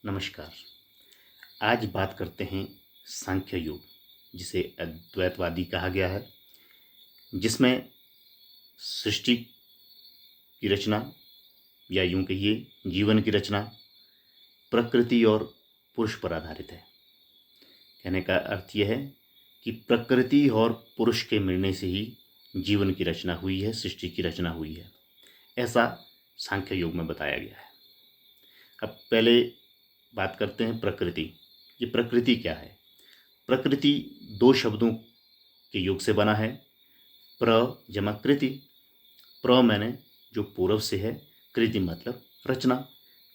नमस्कार। आज बात करते हैं सांख्य योग, जिसे अद्वैतवादी कहा गया है, जिसमें सृष्टि की रचना या यूं कहिए जीवन की रचना प्रकृति और पुरुष पर आधारित है। कहने का अर्थ यह है कि प्रकृति और पुरुष के मिलने से ही जीवन की रचना हुई है, सृष्टि की रचना हुई है, ऐसा सांख्य योग में बताया गया है। अब पहले बात करते हैं प्रकृति। ये प्रकृति क्या है? प्रकृति दो शब्दों के योग से बना है, प्र जमा कृति। प्र मैंने जो पूर्व से है, कृति मतलब रचना,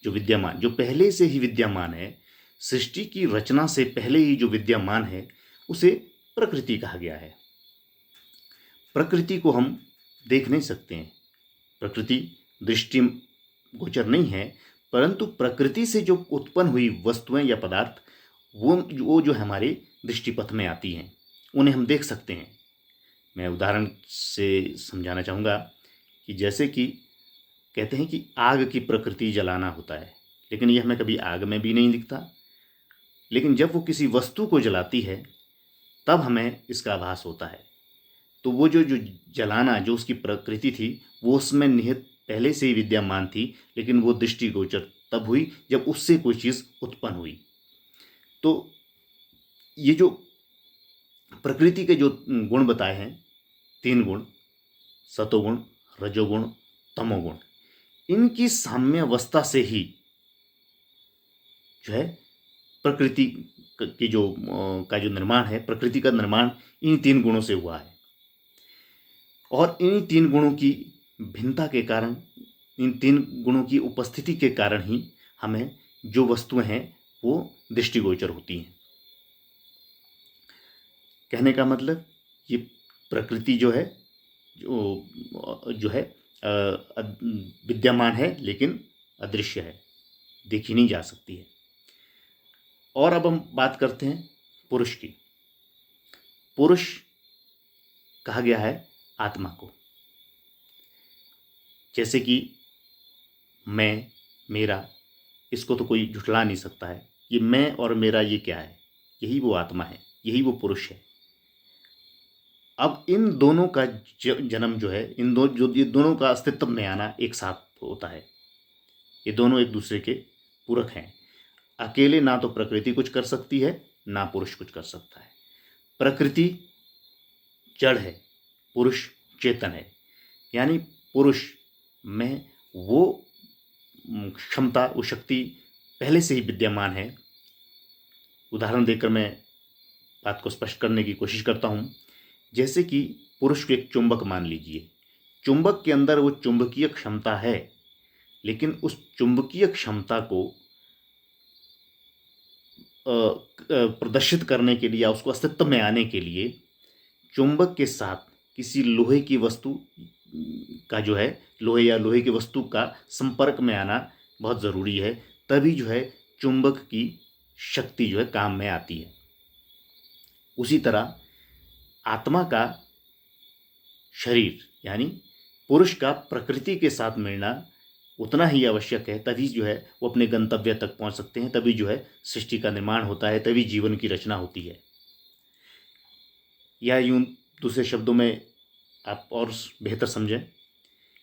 जो विद्यमान, जो पहले से ही विद्यमान है, सृष्टि की रचना से पहले ही जो विद्यमान है, उसे प्रकृति कहा गया है। प्रकृति को हम देख नहीं सकते हैं, प्रकृति दृष्टि गोचर नहीं है, परंतु प्रकृति से जो उत्पन्न हुई वस्तुएं या पदार्थ वो जो हमारे दृष्टिपथ में आती हैं, उन्हें हम देख सकते हैं। मैं उदाहरण से समझाना चाहूँगा कि जैसे कि कहते हैं कि आग की प्रकृति जलाना होता है, लेकिन यह हमें कभी आग में भी नहीं दिखता, लेकिन जब वो किसी वस्तु को जलाती है तब हमें इसका आभास होता है। तो वो जो जो जलाना, जो उसकी प्रकृति थी, वो उसमें निहित पहले से ही विद्यमान थी, लेकिन वो दृष्टिगोचर तब हुई जब उससे कोई चीज़ उत्पन्न हुई। तो ये जो प्रकृति के जो गुण बताए हैं, तीन गुण, सतोगुण, रजोगुण, तमोगुण, इनकी साम्यावस्था से ही जो है प्रकृति की का जो निर्माण है, प्रकृति का निर्माण इन तीन गुणों से हुआ है। और इन तीन गुणों की भिन्नता के कारण, इन तीन गुणों की उपस्थिति के कारण ही हमें जो वस्तुएं हैं वो दृष्टिगोचर होती हैं। कहने का मतलब ये प्रकृति जो है विद्यमान है लेकिन अदृश्य है, देखी नहीं जा सकती है। और अब हम बात करते हैं पुरुष की। पुरुष कहा गया है आत्मा को। जैसे कि मैं, मेरा, इसको तो कोई झुठला नहीं सकता है। ये मैं और मेरा ये क्या है? यही वो आत्मा है, यही वो पुरुष है। अब इन दोनों का जन्म जो है, ये दोनों का अस्तित्व में आना एक साथ होता है। ये दोनों एक दूसरे के पूरक हैं। अकेले ना तो प्रकृति कुछ कर सकती है, ना पुरुष कुछ कर सकता है। प्रकृति जड़ है, पुरुष चेतन है। यानी पुरुष में वो क्षमता, वो शक्ति पहले से ही विद्यमान है। उदाहरण देकर मैं बात को स्पष्ट करने की कोशिश करता हूँ। जैसे कि पुरुष को एक चुंबक मान लीजिए। चुंबक के अंदर वो चुंबकीय क्षमता है, लेकिन उस चुंबकीय क्षमता को प्रदर्शित करने के लिए या उसको अस्तित्व में आने के लिए चुंबक के साथ किसी लोहे की वस्तु का जो है, लोहे या लोहे की वस्तु का संपर्क में आना बहुत ज़रूरी है। तभी जो है चुंबक की शक्ति जो है काम में आती है। उसी तरह आत्मा का शरीर यानी पुरुष का प्रकृति के साथ मिलना उतना ही आवश्यक है, तभी जो है वो अपने गंतव्य तक पहुंच सकते हैं, तभी जो है सृष्टि का निर्माण होता है, तभी जीवन की रचना होती है। या यूं दूसरे शब्दों में आप और बेहतर समझें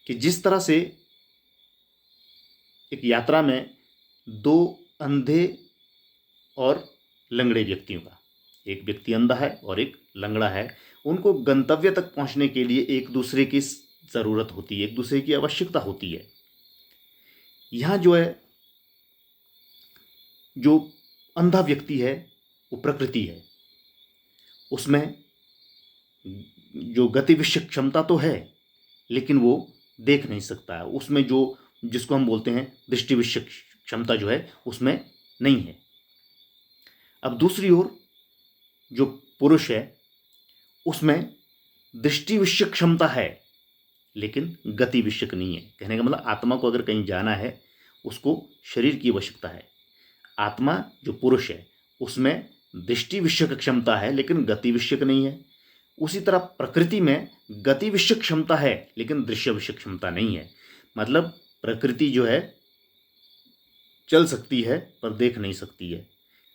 कि जिस तरह से एक यात्रा में दो अंधे और लंगड़े व्यक्तियों का, एक व्यक्ति अंधा है और एक लंगड़ा है, उनको गंतव्य तक पहुंचने के लिए एक दूसरे की ज़रूरत होती है, एक दूसरे की आवश्यकता होती है। यहाँ जो है, जो अंधा व्यक्ति है वो प्रकृति है, उसमें जो गति विषयक क्षमता तो है, लेकिन वो देख नहीं सकता है। उसमें जो, जिसको हम बोलते हैं दृष्टि विषयक क्षमता जो है, उसमें नहीं है। अब दूसरी ओर जो पुरुष है, उसमें दृष्टि विषयक क्षमता है, लेकिन गति विषयक नहीं है। कहने का मतलब आत्मा को अगर कहीं जाना है, उसको शरीर की आवश्यकता है। आत्मा जो पुरुष है, उसमें दृष्टि विषयक क्षमता है, लेकिन गति विषयक नहीं है। उसी तरह प्रकृति में गति विषयक क्षमता है, लेकिन दृश्य विषयक क्षमता नहीं है। मतलब प्रकृति जो है चल सकती है पर देख नहीं सकती है,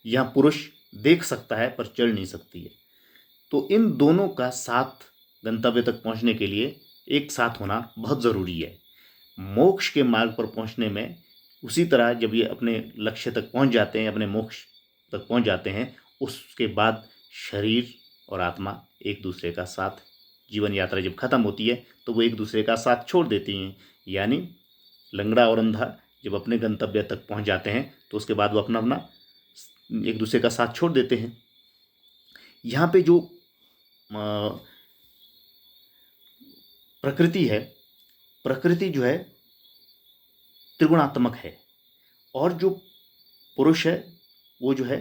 यहाँ पुरुष देख सकता है पर चल नहीं सकती है। तो इन दोनों का साथ गंतव्य तक पहुंचने के लिए एक साथ होना बहुत ज़रूरी है। मोक्ष के मार्ग पर पहुंचने में उसी तरह जब ये अपने लक्ष्य तक पहुंच जाते हैं, अपने मोक्ष तक पहुंच जाते हैं, उसके बाद शरीर और आत्मा एक दूसरे का साथ, जीवन यात्रा जब खत्म होती है तो वो एक दूसरे का साथ छोड़ देती हैं। यानी लंगड़ा और अंधा जब अपने गंतव्य तक पहुंच जाते हैं तो उसके बाद वो अपना अपना एक दूसरे का साथ छोड़ देते हैं। यहाँ पे जो प्रकृति है, प्रकृति जो है त्रिगुणात्मक है, और जो पुरुष है वो जो है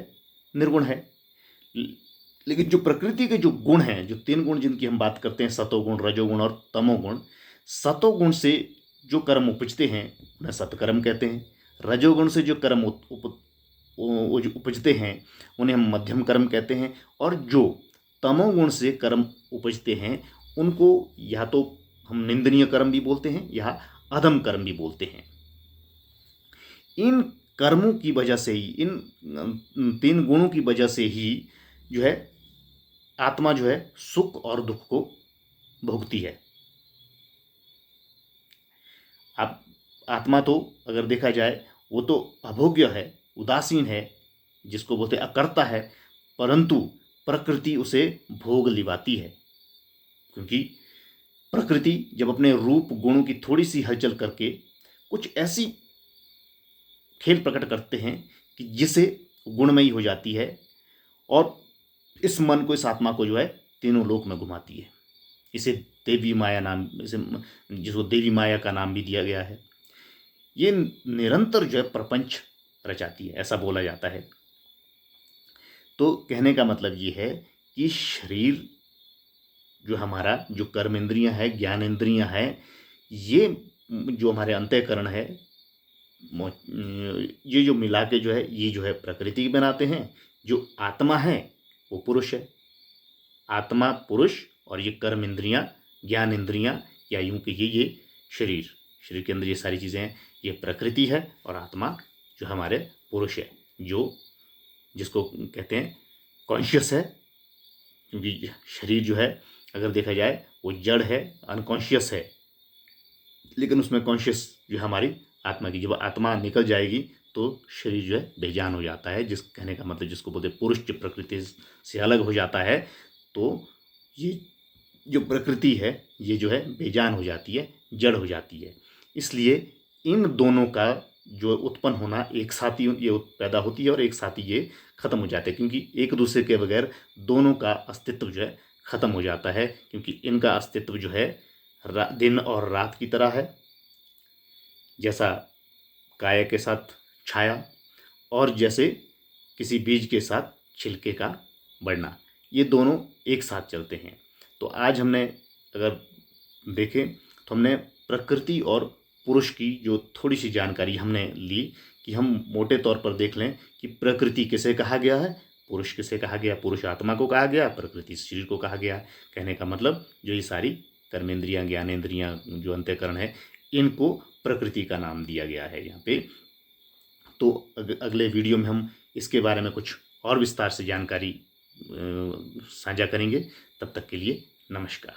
निर्गुण है। लेकिन जो प्रकृति के जो गुण हैं, जो 3 गुण जिनकी हम बात करते हैं, सतोगुण, रजोगुण और तमोगुण, सतोगुण से जो कर्म उपजते हैं उन्हें सत्कर्म कहते हैं। रजोगुण से जो कर्म उपजते हैं उन्हें हम मध्यम कर्म कहते हैं, और जो तमोगुण से कर्म उपजते हैं उनको या तो हम निंदनीय कर्म भी बोलते हैं या अधम कर्म भी बोलते हैं। इन कर्मों की वजह से ही, इन 3 गुणों की वजह से ही जो है आत्मा जो है सुख और दुख को भोगती है। आप आत्मा तो अगर देखा जाए वो तो अभोग्य है, उदासीन है, जिसको बोलते अकर्ता है, परंतु प्रकृति उसे भोग लिवाती है। क्योंकि प्रकृति जब अपने रूप गुणों की थोड़ी सी हलचल करके कुछ ऐसी खेल प्रकट करते हैं कि जिसे गुणमयी हो जाती है, और इस मन को, इस आत्मा को जो है तीनों लोक में घुमाती है। इसे देवी माया नाम, इसे जिसको देवी माया का नाम भी दिया गया है। ये निरंतर जो है प्रपंच रचाती है, ऐसा बोला जाता है। तो कहने का मतलब ये है कि शरीर जो हमारा, जो कर्म इंद्रियां है, ज्ञान इंद्रियां है, ये जो हमारे अंतःकरण है, ये जो मिला के जो है ये जो है प्रकृति बनाते हैं। जो आत्मा है वो पुरुष है, आत्मा पुरुष, और ये कर्म इंद्रियां, ज्ञान इंद्रियां, या यूं कहिए ये शरीर, शरीर के अंदर ये सारी चीज़ें हैं, ये प्रकृति है, और आत्मा जो हमारे पुरुष है, जो जिसको कहते हैं कॉन्शियस है। क्योंकि शरीर जो है अगर देखा जाए वो जड़ है, अनकॉन्शियस है, लेकिन उसमें कॉन्शियस जो हमारी आत्मा की, जब आत्मा निकल जाएगी तो शरीर जो है बेजान हो जाता है। जिस कहने का मतलब, जिसको बोलते पुरुष जो प्रकृति से अलग हो जाता है, तो ये जो प्रकृति है ये जो है बेजान हो जाती है, जड़ हो जाती है। इसलिए इन दोनों का जो उत्पन्न होना एक साथ ही ये पैदा होती है और एक साथ ही ये ख़त्म हो जाते हैं। क्योंकि एक दूसरे के बगैर दोनों का अस्तित्व जो है ख़त्म हो जाता है। क्योंकि इनका अस्तित्व जो है दिन और रात की तरह है, जैसा काया के साथ छाया, और जैसे किसी बीज के साथ छिलके का बढ़ना, ये दोनों एक साथ चलते हैं। तो आज हमने अगर देखें तो हमने प्रकृति और पुरुष की जो थोड़ी सी जानकारी हमने ली, कि हम मोटे तौर पर देख लें कि प्रकृति किसे कहा गया है, पुरुष किसे कहा गया, पुरुष आत्मा को कहा गया, प्रकृति शरीर को कहा गया। कहने का मतलब जो ये सारी कर्मेंद्रियां, ज्ञानेंद्रियां, जो अंतःकरण है, इनको प्रकृति का नाम दिया गया है यहाँ पे। तो अगले वीडियो में हम इसके बारे में कुछ और विस्तार से जानकारी साझा करेंगे। तब तक के लिए नमस्कार।